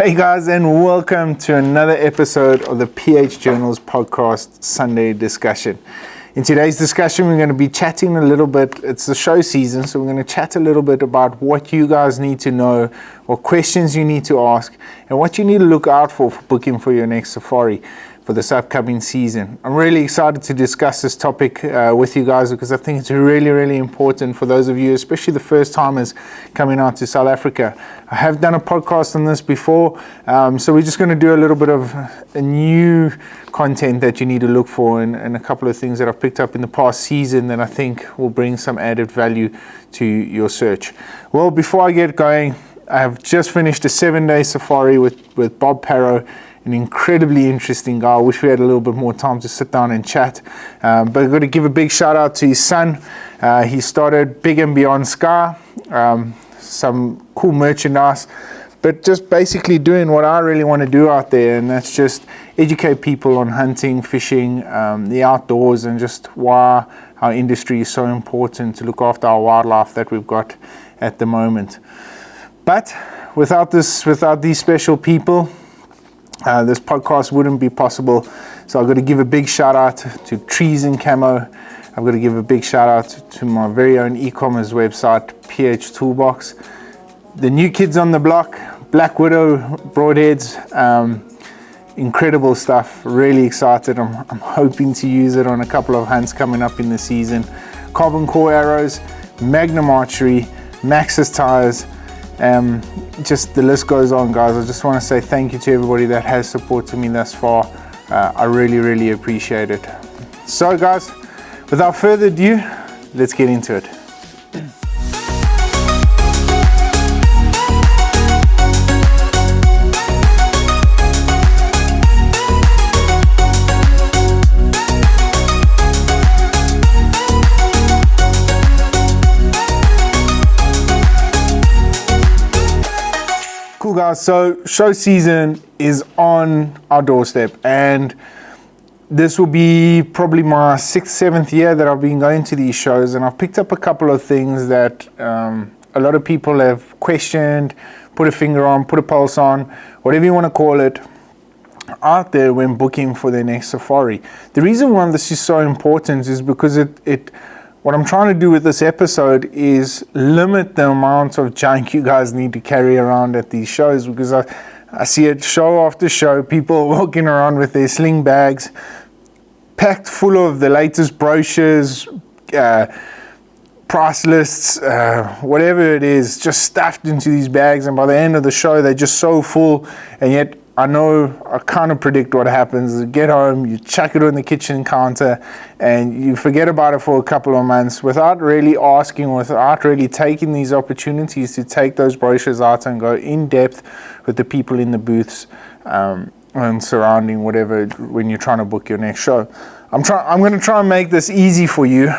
Hey guys, and welcome to another episode of the PH Journals podcast Sunday discussion. In today's discussion, we're going to be chatting a little bit. It's the show season, so we're going to chat a little bit about what you guys need to know, what questions you need to ask, and what you need to look out for booking for your next safari for this upcoming season. I'm really excited to discuss this topic with you guys because I think it's really important for those of you, especially the first timers coming out to South Africa. I have done a podcast on this before, so we're just going to do a little bit of a new content that you need to look for and a couple of things that I've picked up in the past season that I think will bring some added value to your search. Well, before I get going, I have just finished a 7-day safari with Bob Parrow, an incredibly interesting guy. I wish we had a little bit more time to sit down and chat. But I've got to give a big shout out to his son. He started Big and Beyond Sky, some cool merchandise, but just basically doing what I really want to do out there, and that's just educate people on hunting, fishing, the outdoors, and just why our industry is so important to look after our wildlife that we've got at the moment. But without these special people, this podcast wouldn't be possible. So I've got to give a big shout out to Trees and Camo. I've got to give a big shout out to my very own e-commerce website, PH Toolbox. The new kids on the block, Black Widow broadheads, incredible stuff. Really excited. I'm hoping to use it on a couple of hunts coming up in the season. Carbon core arrows, Magnum archery, Maxxis tires. Just the list goes on, guys. I just want to say thank you to everybody that has supported me thus far. I really appreciate it. So guys, without further ado, let's get into it. Cool guys, so show season is on our doorstep, and this will be probably my 6th, 7th year that I've been going to these shows, and I've picked up a couple of things that a lot of people have questioned, put a finger on, put a pulse on, whatever you want to call it, out there when booking for their next safari. The reason why this is so important is because what I'm trying to do with this episode is limit the amount of junk you guys need to carry around at these shows, because I see it show after show, people walking around with their sling bags packed full of the latest brochures, price lists, whatever it is, just stuffed into these bags, and by the end of the show they're just so full. And yet I kind of predict what happens. You get home, you chuck it on the kitchen counter, and you forget about it for a couple of months without really asking, without really taking these opportunities to take those brochures out and go in depth with the people in the booths and surrounding whatever when you're trying to book your next show. I'm going to try and make this easy for you.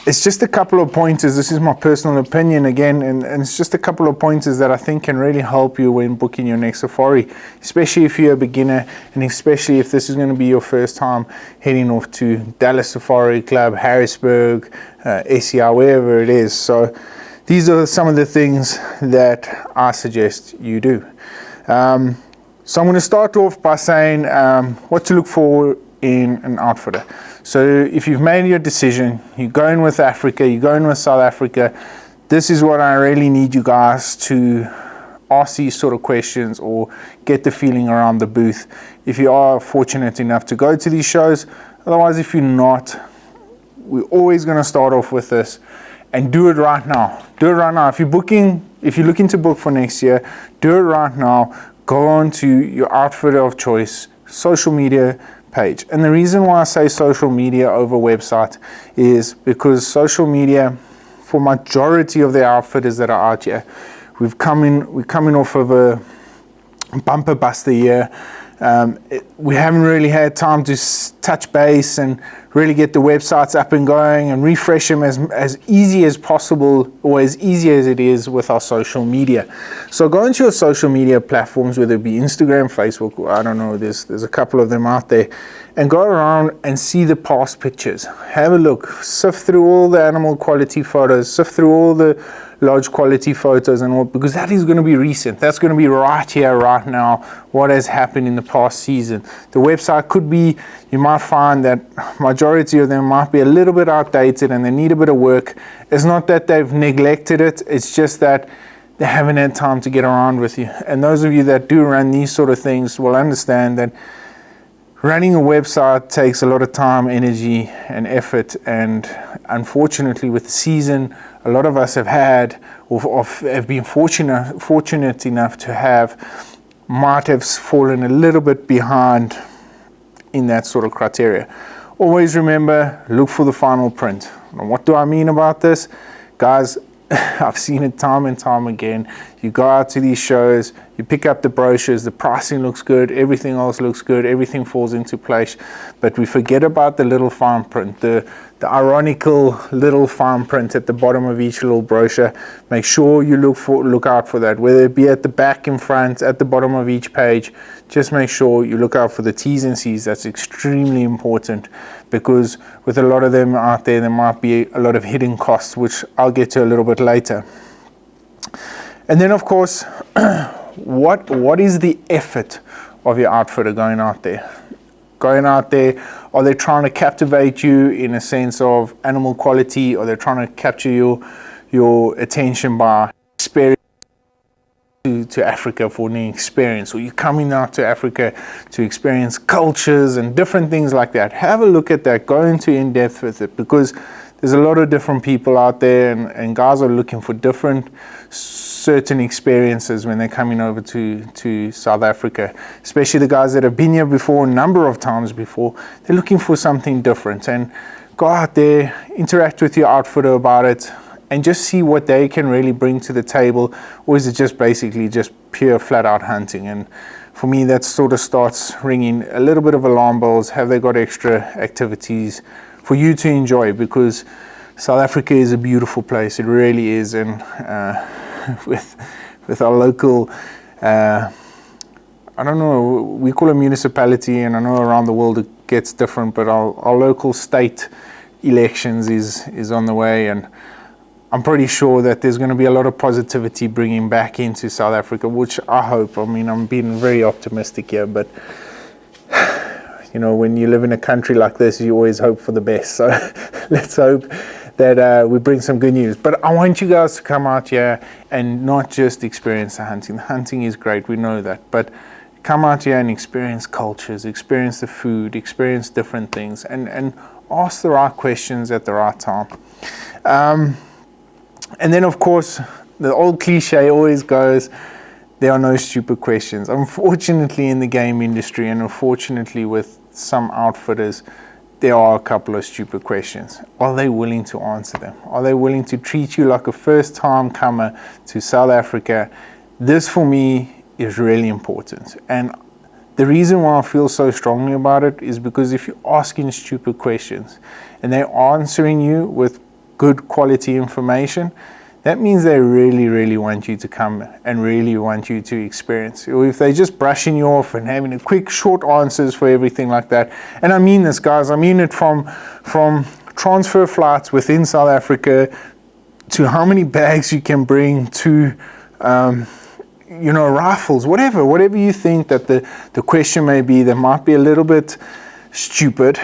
It's just a couple of pointers. This is my personal opinion again, and it's just a couple of pointers that I think can really help you when booking your next safari, especially if you're a beginner, and especially if this is going to be your first time heading off to Dallas Safari Club, Harrisburg, SCI, wherever it is. So these are some of the things that I suggest you do. So I'm going to start off by saying what to look for in an outfitter. So if you've made your decision, you're going with Africa, you're going with South Africa, this is what I really need you guys to ask these sort of questions or get the feeling around the booth if you are fortunate enough to go to these shows. Otherwise, if you're not, we're always going to start off with this, and do it right now. Do it right now. If you're looking to book for next year, do it right now. Go on to your outfitter of choice, social media page. And the reason why I say social media over website is because social media, for majority of the outfitters that are out here, we're coming off of a bumper buster year. We haven't really had time to touch base and really get the websites up and going and refresh them as easy as possible, or as easy as it is with our social media. So go into your social media platforms, whether it be Instagram, Facebook, I don't know, there's a couple of them out there, and go around and see the past pictures. Have a look, sift through all the animal quality photos, sift through all the large quality photos and all, because that is going to be recent. That's going to be right here, right now, what has happened in the past season. The website could be, you might find that majority of them might be a little bit outdated and they need a bit of work. It's not that they've neglected it, it's just that they haven't had time to get around with you. And those of you that do run these sort of things will understand that running a website takes a lot of time, energy, and effort, and unfortunately with the season, a lot of us have had, or have been fortunate enough to have, might have fallen a little bit behind in that sort of criteria. Always remember, look for the final print. Now, what do I mean about this? Guys, I've seen it time and time again. You go out to these shows, you pick up the brochures, the pricing looks good, everything else looks good, everything falls into place, but we forget about the little fine print, the ironical little fine print at the bottom of each little brochure. Make sure you look out for that, whether it be at the back, in front, at the bottom of each page. Just make sure you look out for the T's and C's. That's extremely important, because with a lot of them out there might be a lot of hidden costs, which I'll get to a little bit later. And then of course, what is the effort of your outfitter going out there? Going out there, are they trying to captivate you in a sense of animal quality, or they're trying to capture your attention by experience to Africa for an experience, or you're coming out to Africa to experience cultures and different things like that? Have a look at that, go into in depth with it, because there's a lot of different people out there, and guys are looking for different certain experiences when they're coming over to South Africa, especially the guys that have been here before, a number of times before. They're looking for something different, and go out there, interact with your outfitter about it, and just see what they can really bring to the table. Or is it just basically just pure flat out hunting? And for me, that sort of starts ringing a little bit of alarm bells. Have they got extra activities for you to enjoy? Because South Africa is a beautiful place, it really is. And with our local, I don't know, we call it municipality, and I know around the world it gets different, but our local state elections is on the way, and I'm pretty sure that there's going to be a lot of positivity bringing back into South Africa, which I hope. I mean, I'm being very optimistic here, but you know, when you live in a country like this, you always hope for the best. So let's hope that we bring some good news. But I want you guys to come out here and not just experience the hunting. The hunting is great, we know that, but come out here and experience cultures, experience the food, experience different things, and ask the right questions at the right time. And then of course, the old cliche always goes, there are no stupid questions. Unfortunately in the game industry, and unfortunately with some outfitters, there are a couple of stupid questions. Are they willing to answer them? Are they willing to treat you like a first time comer to South Africa? This for me is really important. And the reason why I feel so strongly about it is because if you're asking stupid questions and they're answering you with good quality information, that means they really, really want you to come and really want you to experience. Or if they're just brushing you off and having a quick, short answers for everything like that. And I mean this, guys. I mean it from transfer flights within South Africa to how many bags you can bring to, you know, rifles, whatever you think that the question may be that might be a little bit stupid.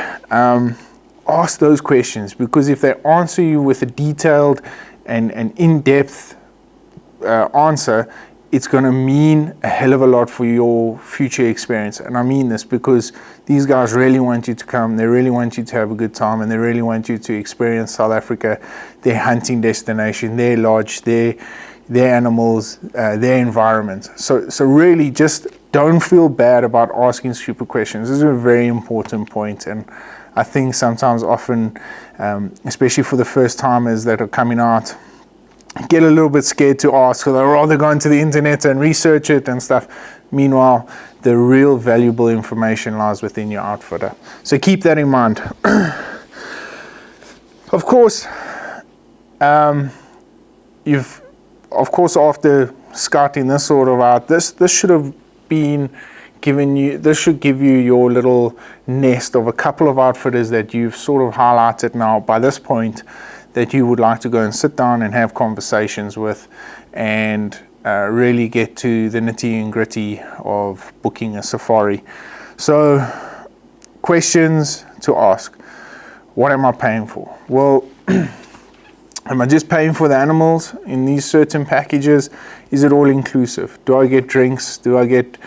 Ask those questions, because if they answer you with a detailed and in-depth answer, it's going to mean a hell of a lot for your future experience. And I mean this because these guys really want you to come, they really want you to have a good time, and they really want you to experience South Africa, their hunting destination, their lodge, their animals, their environment. So really just don't feel bad about asking stupid questions. This is a very important point, and I think sometimes often, especially for the first timers that are coming out, get a little bit scared to ask, or they'd rather go into the internet and research it and stuff. Meanwhile, the real valuable information lies within your outfitter. So keep that in mind. Of course, you've, of course, after scouting this sort of out, this should have been given you, this should give you your little nest of a couple of outfitters that you've sort of highlighted now by this point that you would like to go and sit down and have conversations with and really get to the nitty and gritty of booking a safari. So, questions to ask. What am I paying for? Well, am I just paying for the animals in these certain packages? Is it all inclusive? Do I get drinks? Do I get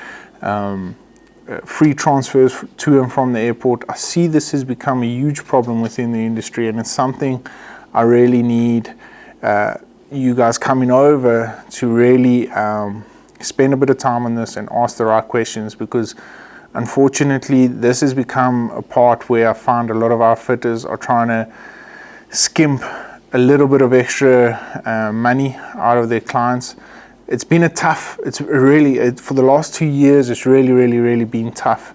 free transfers to and from the airport? I see this has become a huge problem within the industry, and it's something I really need you guys coming over to really spend a bit of time on this and ask the right questions, because unfortunately this has become a part where I find a lot of outfitters are trying to skimp a little bit of extra money out of their clients. It's been for the last 2 years, it's really been tough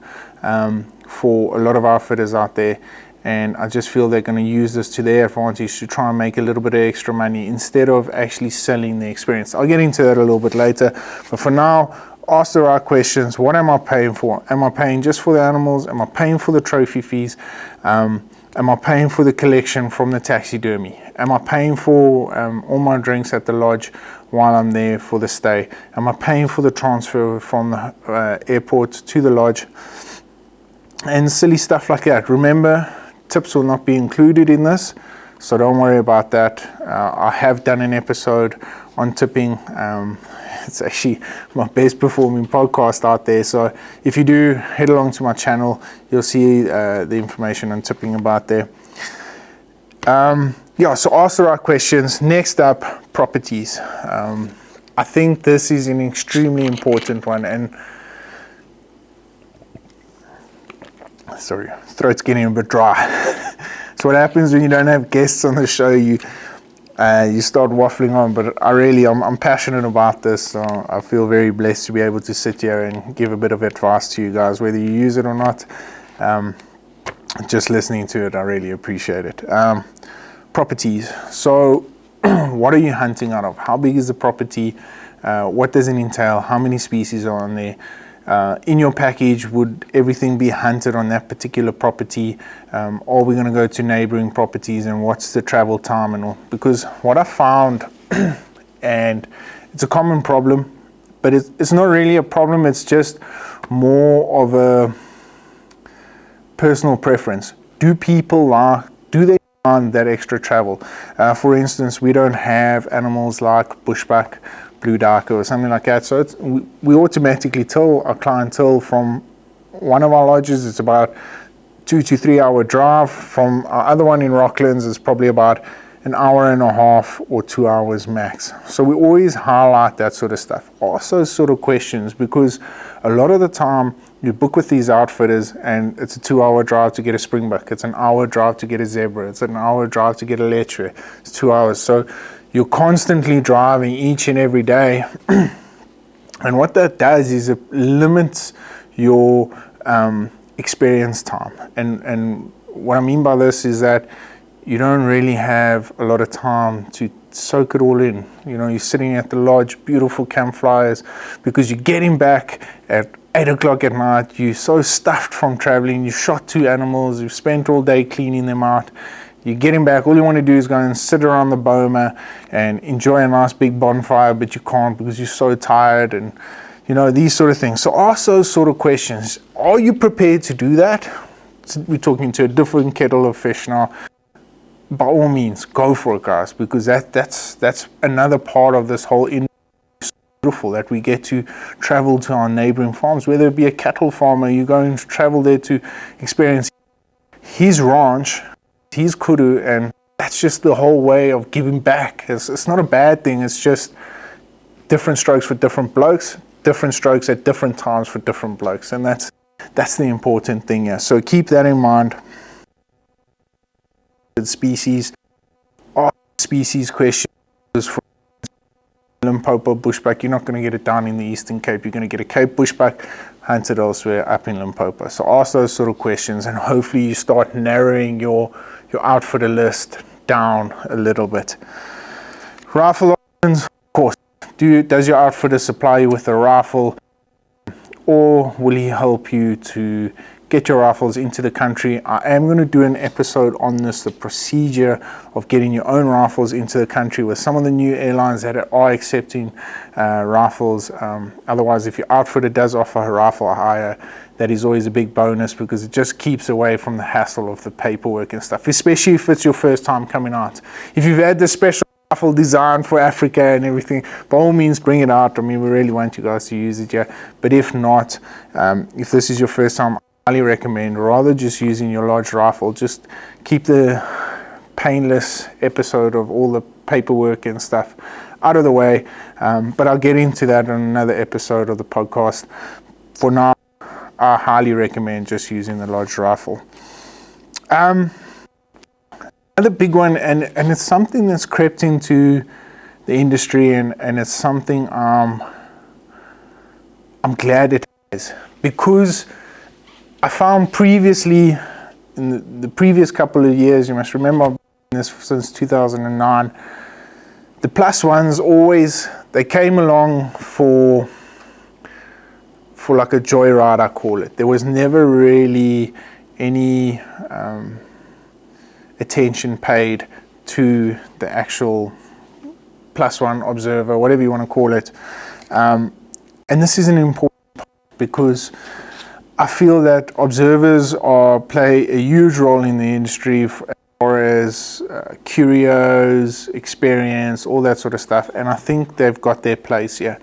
for a lot of outfitters out there. And I just feel they're going to use this to their advantage to try and make a little bit of extra money instead of actually selling the experience. I'll get into that a little bit later. But for now, ask the right questions. What am I paying for? Am I paying just for the animals? Am I paying for the trophy fees? Am I paying for the collection from the taxidermy? Am I paying for all my drinks at the lodge while I'm there for the stay? Am I paying for the transfer from the airport to the lodge? And silly stuff like that. Remember, tips will not be included in this, so don't worry about that. I have done an episode on tipping. It's actually my best performing podcast out there, so if you do head along to my channel, you'll see the information on tipping about there. So ask the right questions. Next up, properties. I think this is an extremely important one, and sorry, throat's getting a bit dry. So what happens when you don't have guests on the show, you start waffling on, but I'm passionate about this, so I feel very blessed to be able to sit here and give a bit of advice to you guys, whether you use it or not. Just listening to it, I really appreciate it. Properties. So what are you hunting out of? How big is the property? What does it entail? How many species are on there? In your package, would everything be hunted on that particular property? Are we going to go to neighboring properties, and what's the travel time and all? Because what I found, and it's a common problem, but it's not really a problem, it's just more of a personal preference. Do they want that extra travel? For instance, we don't have animals like bushbuck, blue darker or something like that, so we automatically tell our clientele from one of our lodges it's about 2 to 3 hour drive. From our other one in Rocklands it's probably about an hour and a half or 2 hours max. So we always highlight that sort of stuff. Also sort of questions, because a lot of the time you book with these outfitters and it's a 2 hour drive to get a springbuck, it's an hour drive to get a zebra, it's an hour drive to get a lechwe, it's 2 hours. So you're constantly driving each and every day. And what that does is it limits your experience time. And what I mean by this is that you don't really have a lot of time to soak it all in. You know, you're sitting at the lodge, beautiful campfires, because you're getting back at 8 o'clock at night. You're so stuffed from traveling. You shot 2 animals. You've spent all day cleaning them out. You're getting back, all you want to do is go and sit around the boma and enjoy a nice big bonfire, but you can't because you're so tired, and you know, these sort of things. So ask those sort of questions. Are you prepared to do that? We're talking to a different kettle of fish now. By all means, go for it, guys, because that's another part of this whole industry. Beautiful that we get to travel to our neighboring farms, whether it be a cattle farmer, you're going to travel there to experience his ranch, his kudu, and that's just the whole way of giving back. It's not a bad thing, it's just different strokes for different blokes, different strokes at different times for different blokes, and that's the important thing here. So keep that in mind. Species, species questions for Limpopo bushback, you're not going to get it down in the Eastern Cape, you're going to get a Cape bushback hunted elsewhere up in Limpopo. So ask those sort of questions, and hopefully you start narrowing your outfitter list down a little bit. Rifle options, of course. Does your outfitter supply you with a rifle, or will he help you to get your rifles into the country? I am going to do an episode on this, the procedure of getting your own rifles into the country with some of the new airlines that are accepting rifles. Otherwise, if your outfitter does offer a rifle hire, that is always a big bonus, because it just keeps away from the hassle of the paperwork and stuff, especially if it's your first time coming out. If you've had this special rifle designed for Africa and everything, by all means bring it out. I mean, we really want you guys to use it, yeah. But if not, if this is your first time, I highly recommend rather just using your large rifle. Just keep the painless episode of all the paperwork and stuff out of the way. But I'll get into that in another episode of the podcast. For now, I highly recommend just using the large rifle. Another big one, and it's something that's crept into the industry, and it's something I'm glad it is, because I found previously, in the previous couple of years, you must remember I've been doing this since 2009, the plus ones always, they came along for like a joyride, I call it. There was never really any attention paid to the actual plus one observer, whatever you want to call it. And this is an important part, because I feel that observers play a huge role in the industry as far as curios, experience, all that sort of stuff. And I think they've got their place here.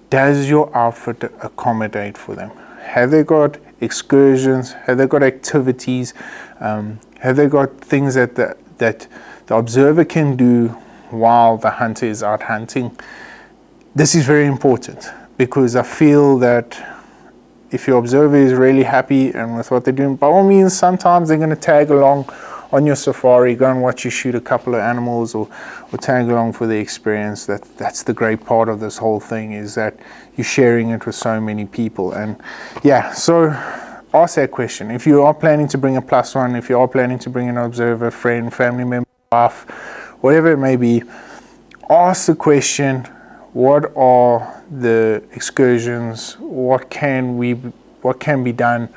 Does your outfit accommodate for them? Have they got excursions? Have they got activities? Have they got things that the observer can do while the hunter is out hunting? This is very important, because I feel that if your observer is really happy and with what they're doing, by all means, sometimes they're going to tag along on your safari, go and watch you shoot a couple of animals, or tag along for the experience. That's the great part of this whole thing, is that you're sharing it with so many people. And yeah, so ask that question. If you are planning to bring a plus one, if you are planning to bring an observer, friend, family member, wife, whatever it may be, ask the question, what are the excursions? What can be done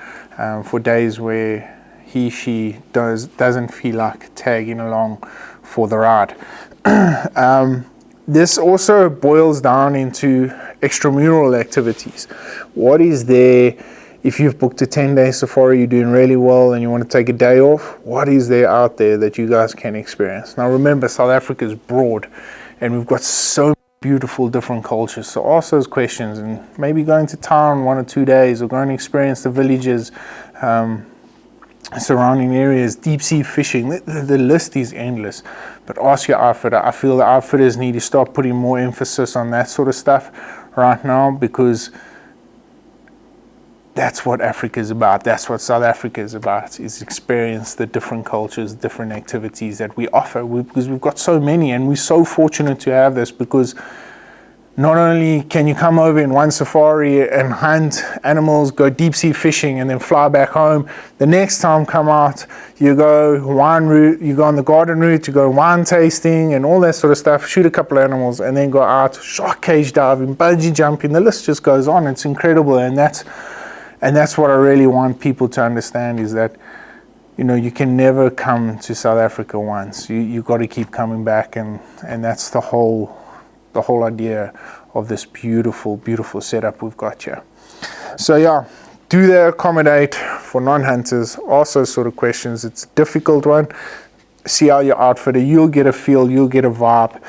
for days where she doesn't feel like tagging along for the ride? This also boils down into extramural activities. What is there? If you've booked a 10-day safari, you're doing really well and you want to take a day off, what is there out there that you guys can experience? Now remember, South Africa is broad and we've got so beautiful different cultures. So ask those questions, and maybe go into town 1 or 2 days, or go and experience the villages, surrounding areas, deep sea fishing. The list is endless. But ask your outfitter. I feel the outfitters need to start putting more emphasis on that sort of stuff right now, because that's what Africa is about. That's what South Africa is about, is experience the different cultures, different activities that we offer, because we've got so many, and we're so fortunate to have this, because not only can you come over in one safari and hunt animals, go deep sea fishing, and then fly back home, the next time come out, you go wine route, you go on the garden route, you go wine tasting and all that sort of stuff, shoot a couple of animals, and then go out shark cage diving, bungee jumping. The list just goes on. It's incredible. And that's what I really want people to understand, is that, you know, you can never come to South Africa once. You got to keep coming back, and that's the whole idea of this beautiful, beautiful setup we've got here. So yeah, do they accommodate for non-hunters? Also sort of questions. It's a difficult one. See how your outfitter, you'll get a feel, you'll get a vibe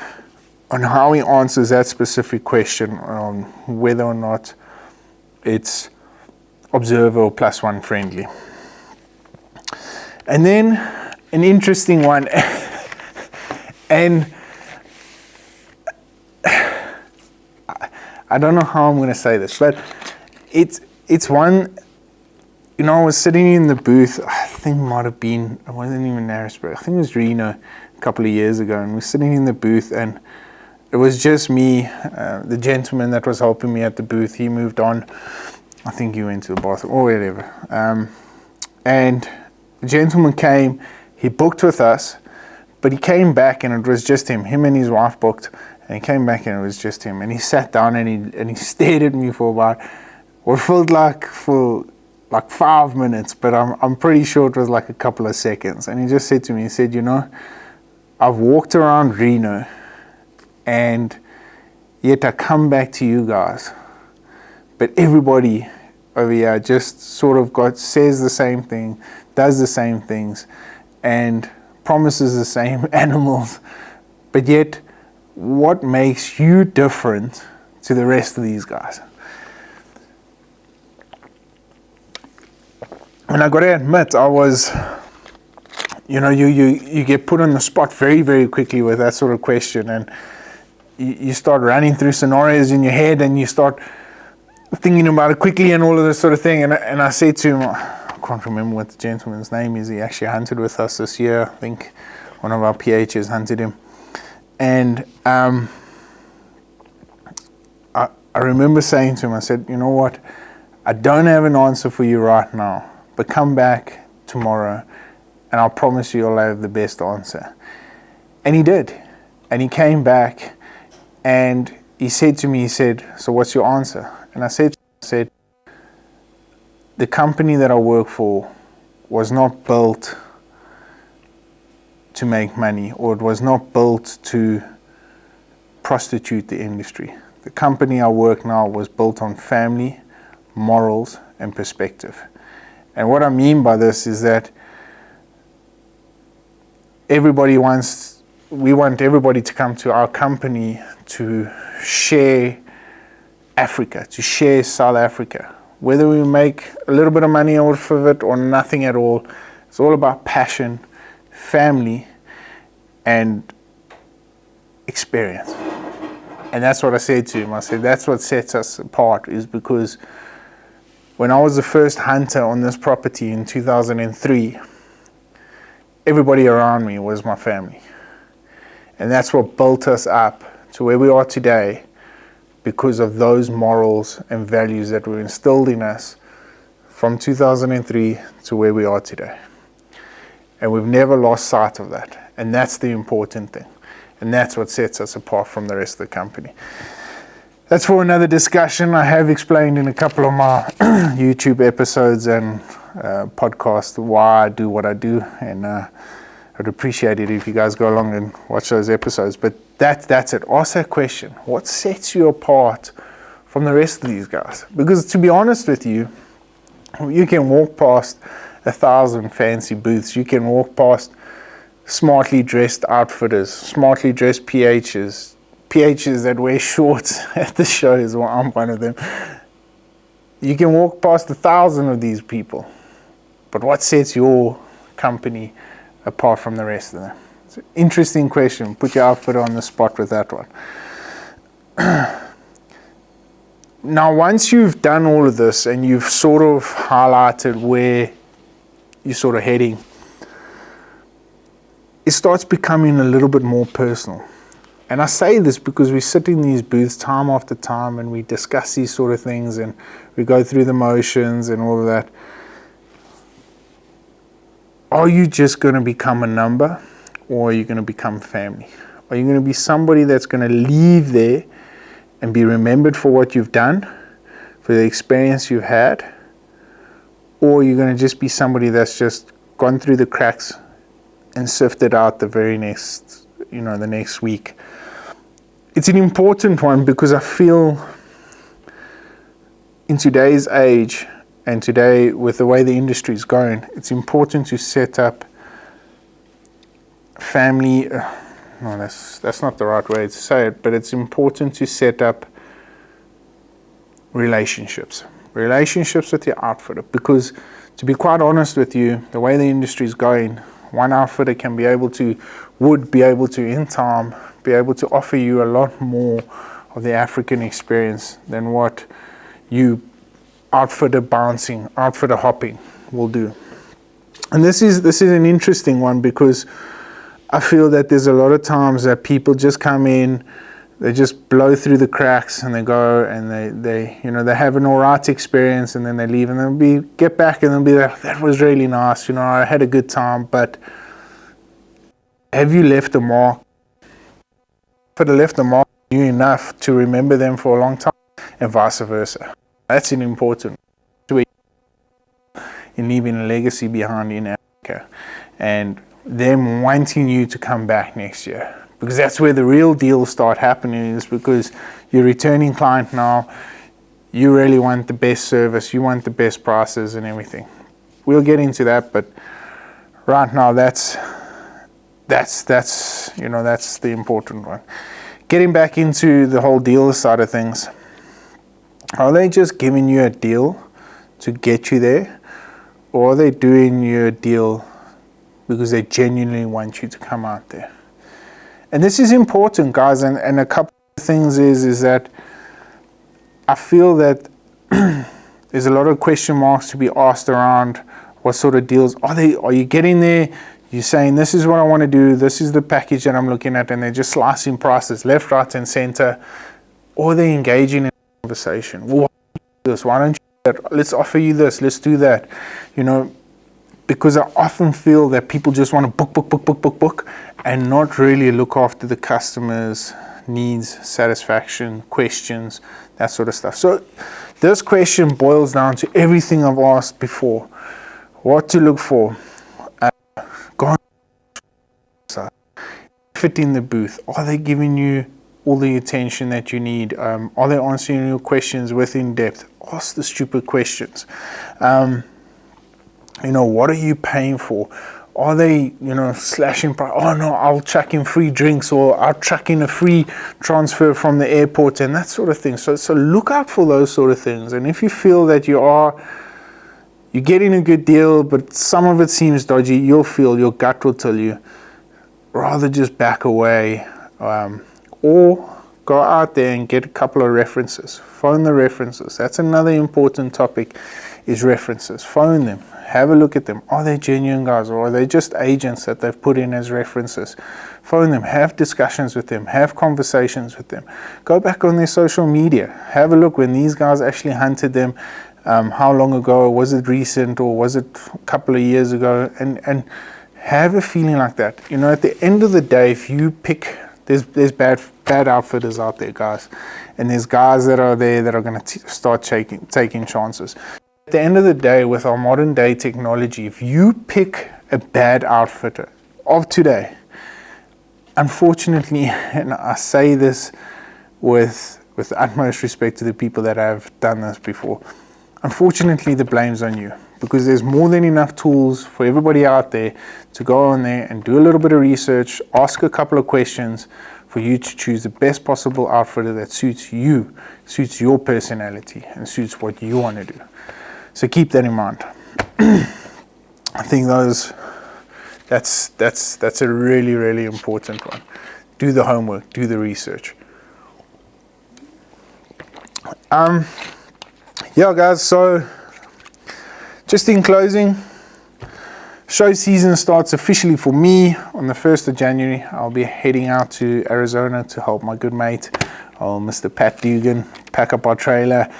on how he answers that specific question, on whether or not it's observer or plus one friendly. And then an interesting one, and I don't know how I'm going to say this, but it's one, you know, I was sitting in the booth, I think it might have been, it wasn't even Harrisburg, I think it was Reno a couple of years ago, and we're sitting in the booth, and it was just me, the gentleman that was helping me at the booth, he moved on, I think he went to the bathroom or whatever, and the gentleman came, he booked with us, But he came back and it was just him. Him and his wife booked, and he came back and it was just him. And he sat down and he stared at me for about what felt like for like 5 minutes, but I'm pretty sure it was like a couple of seconds. And he just said to me, he said, you know, I've walked around Reno, and yet I come back to you guys. But everybody over here just sort of says the same thing, does the same things, and promises the same animals. But yet, what makes you different to the rest of these guys? And I got to admit, I was, you know, you get put on the spot very, very quickly with that sort of question, and you start running through scenarios in your head, and you start thinking about it quickly and all of this sort of thing. And I said to him, I can't remember what the gentleman's name is. He actually hunted with us this year. I think one of our PHs hunted him. And I remember saying to him, I said, you know what? I don't have an answer for you right now, but come back tomorrow and I'll promise you I'll have the best answer. And he did. And he came back and he said to me, he said, so what's your answer? And I said, the company that I work for was not built to make money, or it was not built to prostitute the industry. The company I work now was built on family, morals, and perspective. And what I mean by this is that we want everybody to come to our company to share Africa, to share South Africa. Whether we make a little bit of money off of it or nothing at all, it's all about passion, family, and experience. And that's what I said to him. I said, that's what sets us apart, is because when I was the first hunter on this property in 2003, everybody around me was my family. And that's what built us up to where we are today, because of those morals and values that were instilled in us from 2003 to where we are today. And we've never lost sight of that. And that's the important thing. And that's what sets us apart from the rest of the company. That's for another discussion. I have explained in a couple of my YouTube episodes and podcasts why I do what I do. And I'd appreciate it if you guys go along and watch those episodes. But that's it. Ask that question. What sets you apart from the rest of these guys? Because to be honest with you, you can walk past 1,000 fancy booths. You can walk past smartly dressed outfitters, smartly dressed PHs that wear shorts at the shows. Well, I'm one of them. You can walk past 1,000 of these people. But what sets your company apart from the rest of them? It's an interesting question. Put your outfitter on the spot with that one. Now, once you've done all of this and you've sort of highlighted where you're sort of heading, it starts becoming a little bit more personal. And I say this because we sit in these booths time after time and we discuss these sort of things and we go through the motions and all of that. Are you just going to become a number, or are you going to become family? Are you going to be somebody that's going to leave there and be remembered for what you've done, for the experience you've had? Or are you going to just be somebody that's just gone through the cracks and sifted out the very next, the next week? It's an important one because I feel in today's age and today with the way the industry is going, it's important to set up family. No, that's not the right way to say it, but it's important to set up relationships with your outfitter, because to be quite honest with you, the way the industry is going, one outfitter would be able to in time be able to offer you a lot more of the African experience than what you outfitter hopping will do. And this is an interesting one, because I feel that there's a lot of times that people just come in, they just blow through the cracks and they go and they have an alright experience, and then they leave and they'll get back and they'll be like, that was really nice, I had a good time, but Have you left a mark? If it left a mark on you enough to remember them for a long time, and vice versa. That's an important way in leaving a legacy behind in Africa, and them wanting you to come back next year, because that's where the real deals start happening, is because you're a returning client now. You really want the best service, you want the best prices and everything. We'll get into that, but right now that's the important one. Getting back into the whole deal side of things, are they just giving you a deal to get you there, or are they doing you a deal because they genuinely want you to come out there? And this is important, guys, and a couple of things is that I feel that there's a lot of question marks to be asked around what sort of deals are you getting there. You're saying, this is what I want to do, this is the package that I'm looking at, and they're just slicing prices left, right, and center, or they're engaging in a conversation. Well, why don't you do this? Why don't you do that? Let's offer you this, let's do that. Because I often feel that people just want to book, and not really look after the customer's needs, satisfaction, questions, that sort of stuff. So this question boils down to everything I've asked before. What to look for. Fit in the booth. Are they giving you all the attention that you need? Are they answering your questions with in depth? Ask the stupid questions. What are you paying for? Are they, slashing price? Oh no, I'll chuck in free drinks, or I'll chuck in a free transfer from the airport, and that sort of thing. So look out for those sort of things. And if you feel that you're getting a good deal, but some of it seems dodgy, your gut will tell you, rather just back away, or go out there and get a couple of references. Phone the references. That's another important topic, is references. Phone them. Have a look at them. Are they genuine guys, or are they just agents that they've put in as references? Phone them. Have discussions with them. Have conversations with them. Go back on their social media. Have a look when these guys actually hunted them. How long ago? Was it recent, or was it a couple of years ago? And have a feeling like that. At the end of the day, if you pick, there's bad outfitters out there, guys, and there's guys that are there that are going to start taking chances. At the end of the day, with our modern day technology, if you pick a bad outfitter of today, unfortunately, and I say this with the utmost respect to the people that have done this before, unfortunately the blame's on you. Because there's more than enough tools for everybody out there to go on there and do a little bit of research, ask a couple of questions for you to choose the best possible outfitter that suits you, suits your personality, and suits what you want to do. So keep that in mind. I think that's a really, really important one. Do the homework, do the research. Yeah, guys, so just in closing, show season starts officially for me on the 1st of January. I'll be heading out to Arizona to help my good mate, Mr. Pat Dugan, pack up our trailer.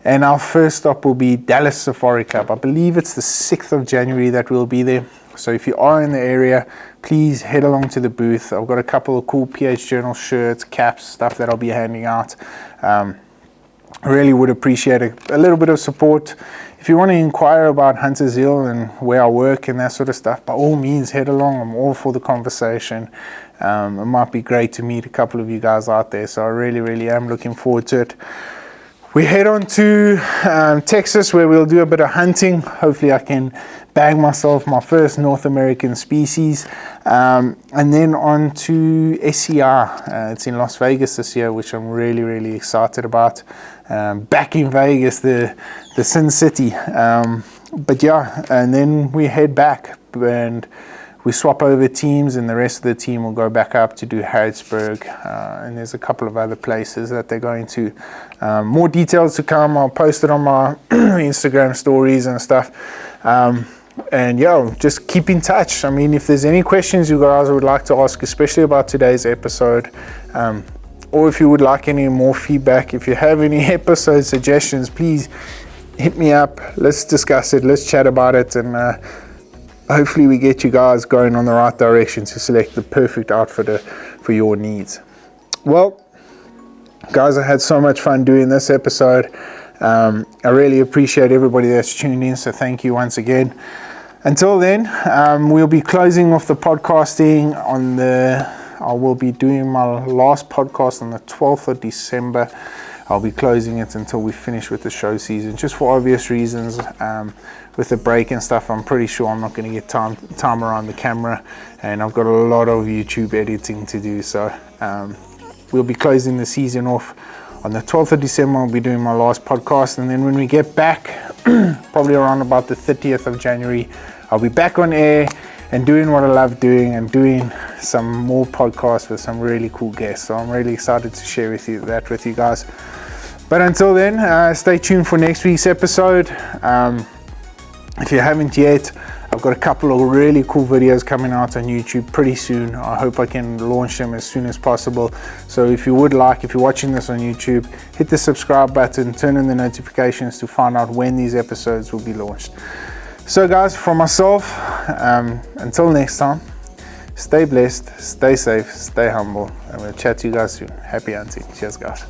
And our first stop will be Dallas Safari Club. I believe it's the 6th of January that we'll be there. So if you are in the area, please head along to the booth. I've got a couple of cool PH Journal shirts, caps, stuff that I'll be handing out. Really would appreciate a little bit of support. If you want to inquire about Hunters Hill and where I work and that sort of stuff, by all means head along. I'm all for the conversation. It might be great to meet a couple of you guys out there, so I really, really am looking forward to it. We head on to Texas, where we'll do a bit of hunting. Hopefully I can bag myself my first North American species. And then on to SCR. It's in Las Vegas this year, which I'm really, really excited about. Back in Vegas, the Sin City. But yeah, and then we head back and we swap over teams, and the rest of the team will go back up to do Harrodsburg, and there's a couple of other places that they're going to. More details to come. I'll post it on my Instagram stories and stuff. And yeah, just keep in touch. I mean, if there's any questions you guys would like to ask, especially about today's episode, or if you would like any more feedback, if you have any episode suggestions, please hit me up. Let's discuss it. Let's chat about it. And hopefully we get you guys going on the right direction to select the perfect outfitter for your needs. Well, guys, I had so much fun doing this episode. I really appreciate everybody that's tuned in, so thank you once again. Until then, we'll be closing off the podcasting I will be doing my last podcast on the 12th of December. I'll be closing it until we finish with the show season, just for obvious reasons. With the break and stuff, I'm pretty sure I'm not going to get time around the camera, and I've got a lot of YouTube editing to do. So we'll be closing the season off on the 12th of December. I'll be doing my last podcast, and then when we get back, probably around about the 30th of January, I'll be back on air and doing what I love doing, and doing some more podcasts with some really cool guests. So I'm really excited to share with you guys. But until then, stay tuned for next week's episode. If you haven't yet, I've got a couple of really cool videos coming out on YouTube pretty soon. I hope I can launch them as soon as possible. So if you're watching this on YouTube, hit the subscribe button, turn on the notifications to find out when these episodes will be launched. So guys, from myself, until next time, stay blessed, stay safe, stay humble, and we'll chat to you guys soon. Happy hunting. Cheers, guys.